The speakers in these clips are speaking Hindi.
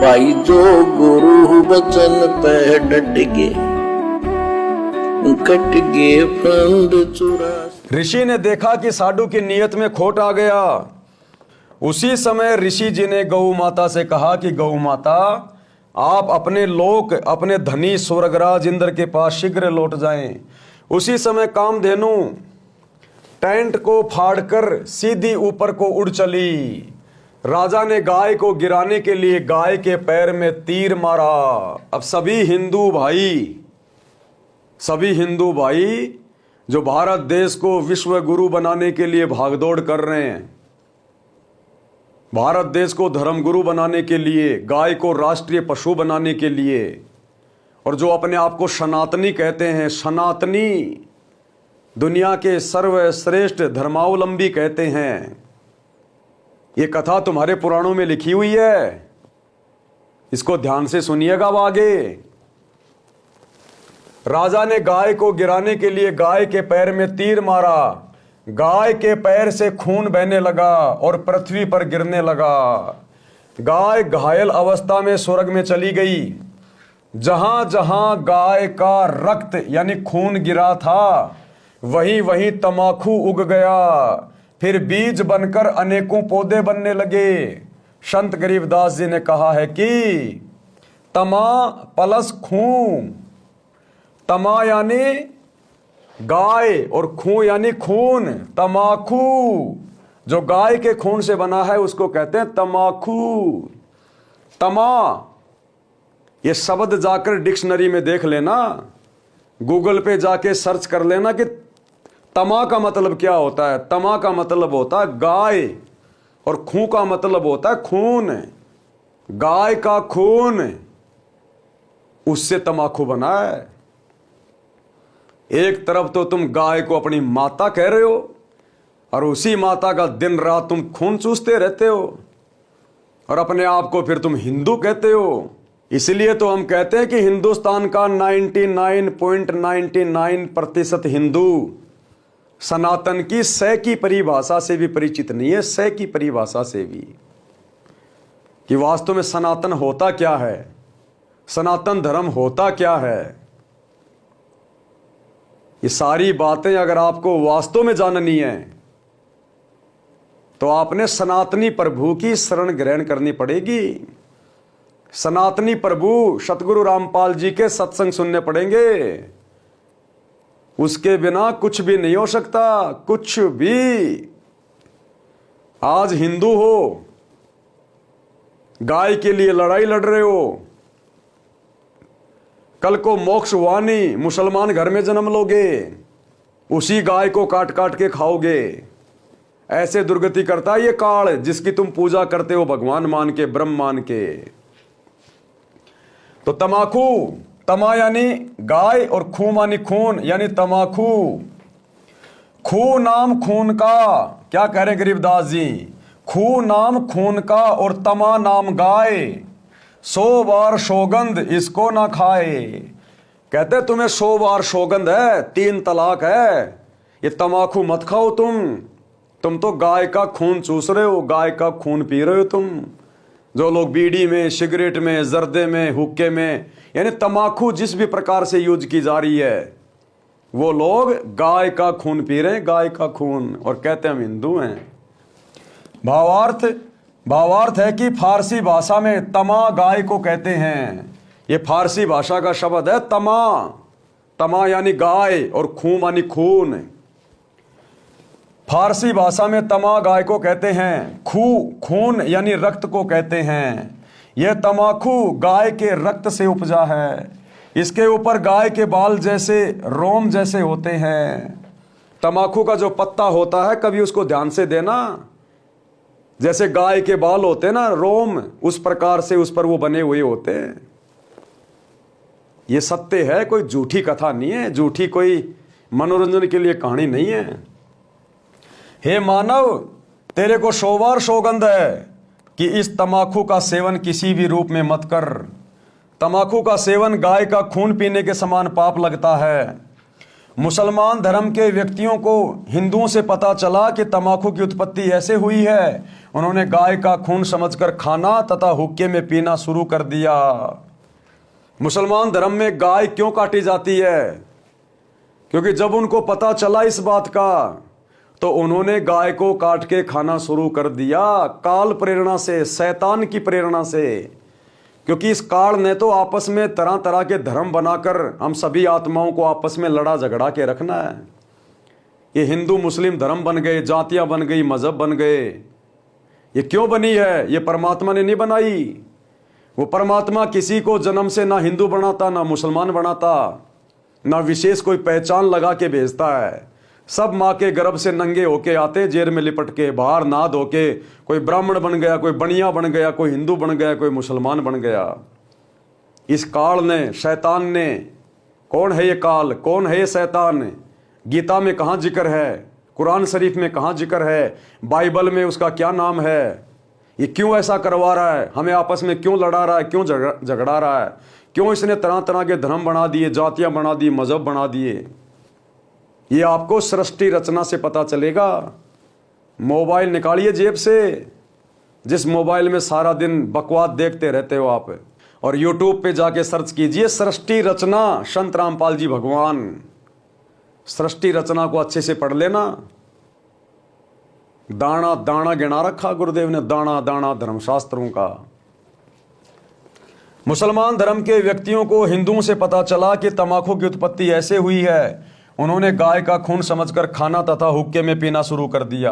भाई जो गुरु बचन पे डट गए, कट गए फंद चुरा। ऋषि ने देखा कि साधु की नीयत में खोट आ गया। उसी समय ऋषि जी ने गौ माता से कहा कि गौ माता, आप अपने लोक, अपने धनी स्वर्गराज इंद्र के पास शीघ्र लौट जाएं। उसी समय कामधेनु टेंट को फाड़कर सीधी ऊपर को उड़ चली। राजा ने गाय को गिराने के लिए गाय के पैर में तीर मारा। अब सभी हिंदू भाई जो भारत देश को विश्व गुरु बनाने के लिए भागदौड़ कर रहे हैं, भारत देश को धर्म गुरु बनाने के लिए, गाय को राष्ट्रीय पशु बनाने के लिए, और जो अपने आप को सनातनी कहते हैं, सनातनी दुनिया के सर्वश्रेष्ठ धर्मावलंबी कहते हैं, ये कथा तुम्हारे पुराणों में लिखी हुई है। इसको ध्यान से सुनिएगा। अब आगे राजा ने गाय को गिराने के लिए गाय के पैर में तीर मारा। गाय के पैर से खून बहने लगा और पृथ्वी पर गिरने लगा। गाय घायल अवस्था में स्वर्ग में चली गई। जहां जहां गाय का रक्त यानी खून गिरा था, वहीं वहीं तमाकू उग गया। फिर बीज बनकर अनेकों पौधे बनने लगे। संत गरीबदास जी ने कहा है कि तमा प्लस खून, तमा यानी गाय और खू यानी खून। तमाकू जो गाय के खून से बना है उसको कहते हैं तमाकू। तमा ये शब्द जाकर डिक्शनरी में देख लेना, गूगल पे जाके सर्च कर लेना कि तमा का मतलब क्या होता है। तमा का मतलब होता है गाय और खू का मतलब होता है खून। गाय का खून, उससे तमाकू बना है। एक तरफ तो तुम गाय को अपनी माता कह रहे हो और उसी माता का दिन रात तुम खून चूसते रहते हो, और अपने आप को फिर तुम हिंदू कहते हो। इसलिए तो हम कहते हैं कि हिंदुस्तान का 99.99% हिंदू सनातन की सह की परिभाषा से भी परिचित नहीं है। सह की परिभाषा से भी कि वास्तव में सनातन होता क्या है, सनातन धर्म होता क्या है। ये सारी बातें अगर आपको वास्तव में जाननी है तो आपने सनातनी प्रभु की शरण ग्रहण करनी पड़ेगी। सनातनी प्रभु सतगुरु रामपाल जी के सत्संग सुनने पड़ेंगे। उसके बिना कुछ भी नहीं हो सकता, कुछ भी। आज हिंदू हो, गाय के लिए लड़ाई लड़ रहे हो, कल को मोक्ष हुआ नहीं, मुसलमान घर में जन्म लोगे, उसी गाय को काट काट के खाओगे। ऐसे दुर्गति करता है ये काल, जिसकी तुम पूजा करते हो भगवान मान के, ब्रह्म मान के। तो तमाकू, तमा यानी गाय और खू मानी खून यानी तमाकू। खू नाम खून का, क्या कह रहे गरीबदास जी, खू नाम खून का और तमा नाम गाय। 100 बार सौगंध इसको ना खाए। कहते तुम्हें 100 बार सौगंध है, 3 तलाक है, ये तमाकू मत खाओ। तुम तो गाय का खून चूस रहे हो, गाय का खून पी रहे हो तुम। जो लोग बीड़ी में, सिगरेट में, जर्दे में, हुक्के में, यानी तमाकू जिस भी प्रकार से यूज की जा रही है, वो लोग गाय का खून पी रहे हैं, गाय का खून, और कहते हैं हम हिंदू हैं। भावार्थ है कि फारसी भाषा में तमा गाय को कहते हैं। ये फारसी भाषा का शब्द है तमा। तमा यानी गाय और खू मानी खून। फारसी भाषा में तमा गाय को कहते हैं। खून यानी रक्त को कहते हैं। यह तमाकू गाय के रक्त से उपजा है। इसके ऊपर गाय के बाल जैसे रोम जैसे होते हैं। तमाकू का जो पत्ता होता है, कभी उसको ध्यान से देना, जैसे गाय के बाल होते हैं ना, रोम, उस प्रकार से उस पर वो बने हुए होते हैं। ये सत्य है, कोई झूठी कथा नहीं है, झूठी कोई मनोरंजन के लिए कहानी नहीं है। हे मानव, तेरे को 100 बार सौगंध है कि इस तमाकू का सेवन किसी भी रूप में मत कर। तमाकू का सेवन गाय का खून पीने के समान पाप लगता है। मुसलमान धर्म के व्यक्तियों को हिंदुओं से पता चला कि तमाकू की उत्पत्ति ऐसे हुई है, उन्होंने गाय का खून समझकर खाना तथा हुक्के में पीना शुरू कर दिया। मुसलमान धर्म में गाय क्यों काटी जाती है? क्योंकि जब उनको पता चला इस बात का तो उन्होंने गाय को काट के खाना शुरू कर दिया, काल प्रेरणा से, शैतान की प्रेरणा से। क्योंकि इस काल ने तो आपस में तरह तरह के धर्म बनाकर हम सभी आत्माओं को आपस में लड़ा झगड़ा के रखना है। ये हिंदू मुस्लिम धर्म बन गए, जातियां बन गई, मजहब बन गए। ये क्यों बनी है? ये परमात्मा ने नहीं बनाई। वो परमात्मा किसी को जन्म से ना हिंदू बनाता, ना मुसलमान बनाता, ना विशेष कोई पहचान लगा के भेजता है। सब माँ के गर्भ से नंगे होके आते, जेल में लिपट के, बाहर ना धो के। कोई ब्राह्मण बन गया, कोई बनिया बन गया, कोई हिंदू बन गया, कोई मुसलमान बन गया। इस काल ने, शैतान ने, कौन है ये काल, कौन है ये शैतान? गीता में कहाँ जिक्र है? कुरान शरीफ में कहाँ जिक्र है? बाइबल में उसका क्या नाम है? ये क्यों ऐसा करवा रहा है? हमें आपस में क्यों लड़ा रहा है? क्यों झगड़ा रहा है? क्यों इसने तरह तरह के धर्म बना दिए, जातियां बना दी, मजहब बना दिए? ये आपको सृष्टि रचना से पता चलेगा। मोबाइल निकालिए जेब से, जिस मोबाइल में सारा दिन बकवास देखते रहते हो आप, और यूट्यूब पे जाके सर्च कीजिए सृष्टि रचना, संत रामपाल जी भगवान। सृष्टि रचना को अच्छे से पढ़ लेना। दाना दाना गिना रखा गुरुदेव ने, दाना दाना धर्मशास्त्रों का। मुसलमान धर्म के व्यक्तियों को हिंदुओं से पता चला कि तंबाकू की उत्पत्ति ऐसे हुई है। उन्होंने गाय का खून समझकर खाना तथा हुक्के में पीना शुरू कर दिया।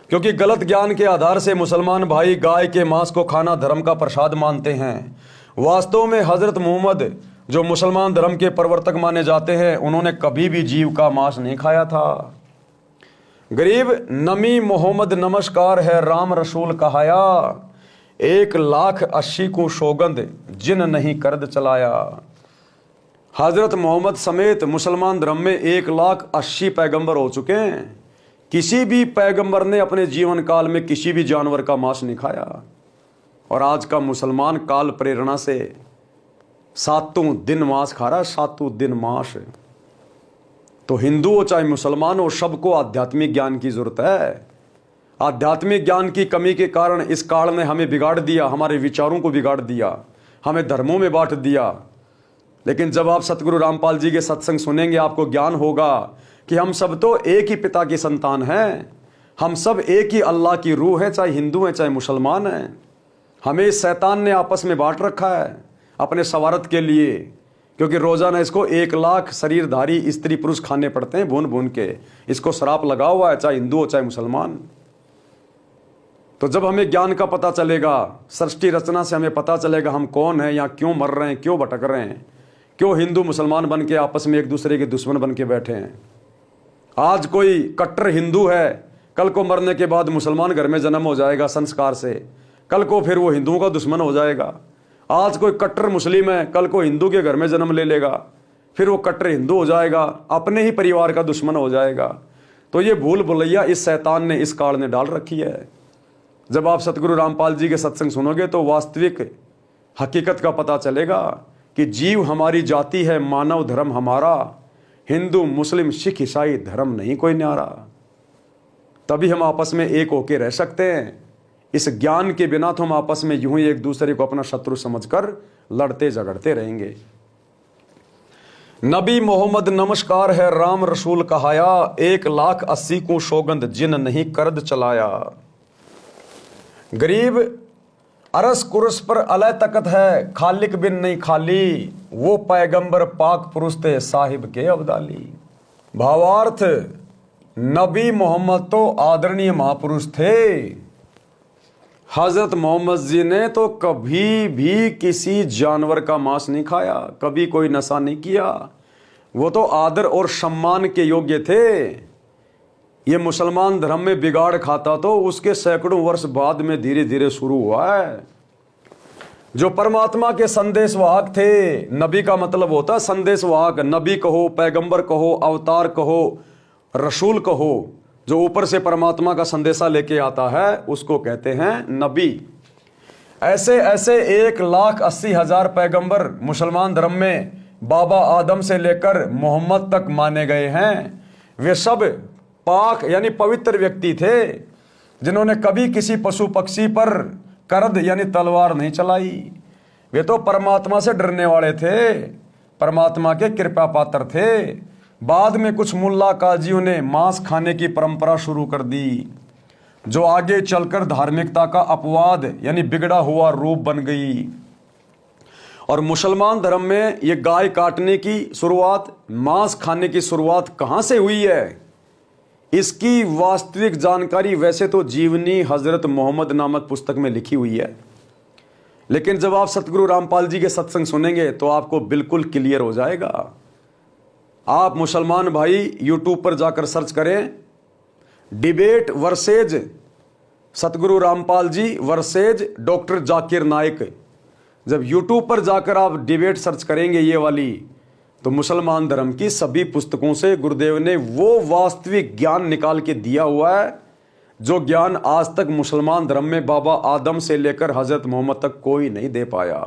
क्योंकि गलत ज्ञान के आधार से मुसलमान भाई गाय के मांस को खाना धर्म का प्रसाद मानते हैं। वास्तव में हजरत मोहम्मद, जो मुसलमान धर्म के प्रवर्तक माने जाते हैं, उन्होंने कभी भी जीव का मांस नहीं खाया था। गरीब नमी मोहम्मद नमस्कार है, राम रसूल कहाया, 1,80,000 को सौगंध जिन नहीं कर्द चलाया। हजरत मोहम्मद समेत मुसलमान धर्म में 1,80,000 पैगंबर हो चुके हैं। किसी भी पैगंबर ने अपने जीवन काल में किसी भी जानवर का मांस नहीं खाया। और आज का मुसलमान काल प्रेरणा से सातों दिन मांस खा रहा है, सातों दिन मांस। तो हिंदू हो चाहे मुसलमान हो, सबको आध्यात्मिक ज्ञान की जरूरत है। आध्यात्मिक ज्ञान की कमी के कारण इस काल ने हमें बिगाड़ दिया, हमारे विचारों को बिगाड़ दिया, हमें धर्मों में बांट दिया। लेकिन जब आप सतगुरु रामपाल जी के सत्संग सुनेंगे, आपको ज्ञान होगा कि हम सब तो एक ही पिता की संतान हैं। हम सब एक ही अल्लाह की रूह है, चाहे हिंदू हैं चाहे मुसलमान हैं। हमें इस शैतान ने आपस में बांट रखा है अपने स्वार्थ के लिए। क्योंकि रोजाना इसको 1,00,000 शरीरधारी स्त्री पुरुष खाने पड़ते हैं भून भून के। इसको श्राप लगा हुआ है, चाहे हिंदू हो चाहे मुसलमान। तो जब हमें ज्ञान का पता चलेगा, सृष्टि रचना से हमें पता चलेगा हम कौन है, यहाँ क्यों मर रहे हैं, क्यों भटक रहे हैं, क्यों हिंदू मुसलमान बन के आपस में एक दूसरे के दुश्मन बन के बैठे हैं। आज कोई कट्टर हिंदू है, कल को मरने के बाद मुसलमान घर में जन्म हो जाएगा संस्कार से, कल को फिर वो हिंदुओं का दुश्मन हो जाएगा। आज कोई कट्टर मुस्लिम है, कल को हिंदू के घर में जन्म ले लेगा, फिर वो कट्टर हिंदू हो जाएगा, अपने ही परिवार का दुश्मन हो जाएगा। तो ये भूल भुलैया इस शैतान ने, इस काल ने डाल रखी है। जब आप सतगुरु रामपाल जी के सत्संग सुनोगे तो वास्तविक हकीकत का पता चलेगा कि जीव हमारी जाति है, मानव धर्म हमारा, हिंदू मुस्लिम सिख ईसाई धर्म नहीं कोई न्यारा। तभी हम आपस में एक होके रह सकते हैं। इस ज्ञान के बिना तो हम आपस में यूं ही एक दूसरे को अपना शत्रु समझकर लड़ते झगड़ते रहेंगे। नबी मोहम्मद नमस्कार है, राम रसूल कहाया, 1,80,000 को सौगंध जिन नहीं कर्द चलाया। गरीब अरस कुरस पर अलय तकत है, खालिक बिन नहीं खाली, वो पैगंबर पाक पुरुष थे साहिब के अब्दाली। भावार्थ, नबी मोहम्मद तो आदरणीय महापुरुष थे। हजरत मोहम्मद जी ने तो कभी भी किसी जानवर का मांस नहीं खाया, कभी कोई नशा नहीं किया। वो तो आदर और सम्मान के योग्य थे। ये मुसलमान धर्म में बिगाड़ खाता तो उसके सैकड़ों वर्ष बाद में धीरे धीरे शुरू हुआ है। जो परमात्मा के संदेशवाहक थे, नबी का मतलब होता है संदेशवाहक। नबी कहो, पैगंबर कहो, अवतार कहो, रसूल कहो, जो ऊपर से परमात्मा का संदेशा लेके आता है उसको कहते हैं नबी। ऐसे ऐसे 1,80,000 पैगंबर मुसलमान धर्म में बाबा आदम से लेकर मोहम्मद तक माने गए हैं। वे सब पाक यानी पवित्र व्यक्ति थे। जिन्होंने कभी किसी पशु पक्षी पर करद यानी तलवार नहीं चलाई। वे तो परमात्मा से डरने वाले थे, परमात्मा के कृपा पात्र थे। बाद में कुछ मुल्ला काजियों ने मांस खाने की परंपरा शुरू कर दी, जो आगे चलकर धार्मिकता का अपवाद यानी बिगड़ा हुआ रूप बन गई। और मुसलमान धर्म में ये गाय काटने की शुरुआत, मांस खाने की शुरुआत कहां से हुई है, इसकी वास्तविक जानकारी वैसे तो जीवनी हजरत मोहम्मद नामक पुस्तक में लिखी हुई है, लेकिन जब आप सतगुरु रामपाल जी के सत्संग सुनेंगे तो आपको बिल्कुल क्लियर हो जाएगा। आप मुसलमान भाई यूट्यूब पर जाकर सर्च करें, डिबेट वर्सेज सतगुरु Rampal G versus doctor Zakir Naik. जब यूट्यूब पर जाकर आप डिबेट सर्च करेंगे ये वाली, तो मुसलमान धर्म की सभी पुस्तकों से गुरुदेव ने वो वास्तविक ज्ञान निकाल के दिया हुआ है, जो ज्ञान आज तक मुसलमान धर्म में बाबा आदम से लेकर हजरत मोहम्मद तक कोई नहीं दे पाया।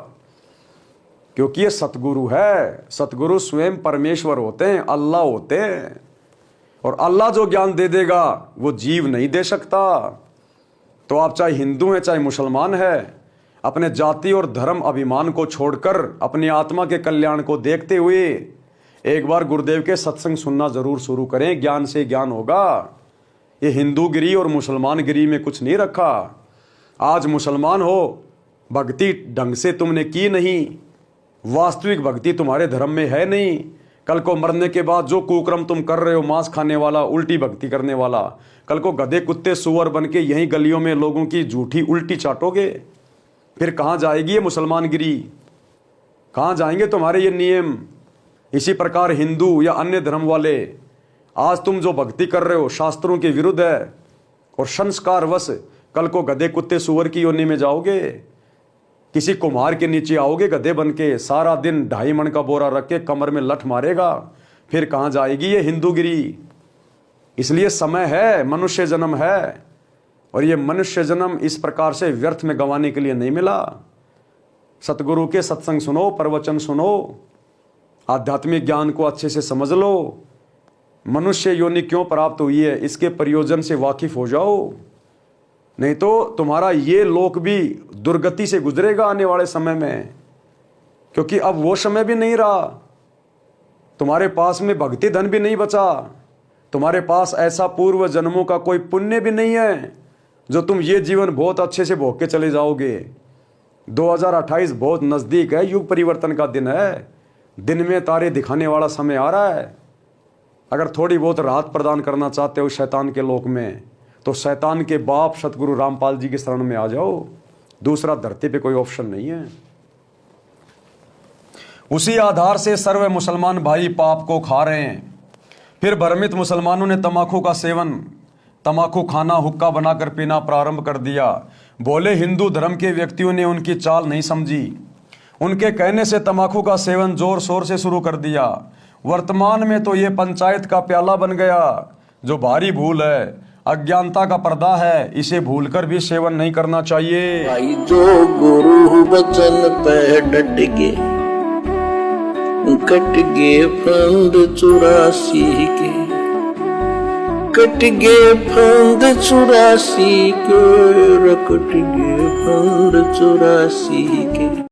क्योंकि ये सतगुरु है, सतगुरु स्वयं परमेश्वर होते हैं, अल्लाह होते हैं, और अल्लाह जो ज्ञान दे देगा वो जीव नहीं दे सकता। तो आप चाहे हिंदू हैं चाहे मुसलमान हैं, अपने जाति और धर्म अभिमान को छोड़कर अपनी आत्मा के कल्याण को देखते हुए एक बार गुरुदेव के सत्संग सुनना जरूर शुरू करें। ज्ञान से ज्ञान होगा। ये हिंदू गिरी और मुसलमान गिरी में कुछ नहीं रखा। आज मुसलमान हो, भक्ति ढंग से तुमने की नहीं, वास्तविक भक्ति तुम्हारे धर्म में है नहीं। कल को मरने के बाद जो कुकर्म तुम कर रहे हो, मांस खाने वाला, उल्टी भक्ति करने वाला, कल को गधे कुत्ते सुअर बन के यहीं गलियों में लोगों की झूठी उल्टी चाटोगे, फिर कहाँ जाएगी ये मुसलमान गिरी, कहाँ जाएंगे तुम्हारे ये नियम। इसी प्रकार हिंदू या अन्य धर्म वाले, आज तुम जो भक्ति कर रहे हो शास्त्रों के विरुद्ध है, और संस्कारवश कल को गधे कुत्ते सुअर की योनि में जाओगे, किसी कुम्हार के नीचे आओगे गधे बन के, सारा दिन 2.5 मन का बोरा रख के कमर में लठ मारेगा, फिर कहाँ जाएगी ये हिंदूगिरी। इसलिए समय है, मनुष्य जन्म है, और ये मनुष्य जन्म इस प्रकार से व्यर्थ में गंवाने के लिए नहीं मिला। सतगुरु के सत्संग सुनो, प्रवचन सुनो, आध्यात्मिक ज्ञान को अच्छे से समझ लो। मनुष्य योनि क्यों प्राप्त हुई है इसके प्रयोजन से वाकिफ हो जाओ, नहीं तो तुम्हारा ये लोक भी दुर्गति से गुजरेगा आने वाले समय में। क्योंकि अब वो समय भी नहीं रहा, तुम्हारे पास में भक्ति धन भी नहीं बचा, तुम्हारे पास ऐसा पूर्व जन्मों का कोई पुण्य भी नहीं है जो तुम ये जीवन बहुत अच्छे से भोग के चले जाओगे। 2028 बहुत नज़दीक है, युग परिवर्तन का दिन है, दिन में तारे दिखाने वाला समय आ रहा है। अगर थोड़ी बहुत राहत प्रदान करना चाहते हो शैतान के लोक में, तो शैतान के बाप सतगुरु रामपाल जी की शरण में आ जाओ, दूसरा धरती पे कोई ऑप्शन नहीं है। उसी आधार से सर्व मुसलमान भाई पाप को खा रहे हैं। फिर भ्रमित मुसलमानों ने तंबाकू का सेवन, तंबाकू खाना, हुक्का बनाकर पीना प्रारंभ कर दिया। बोले हिंदू धर्म के व्यक्तियों ने उनकी चाल नहीं समझी, उनके कहने से तंबाकू का सेवन जोर शोर से शुरू कर दिया। वर्तमान में तो ये पंचायत का प्याला बन गया, जो भारी भूल है, अज्ञानता का पर्दा है, इसे भूलकर भी सेवन नहीं करना चाहिए। भाई जो गुरु बचन पे डट के, कट गे फंद 84 के, कट गे फंद 84 के, कट गे फंद 84 के।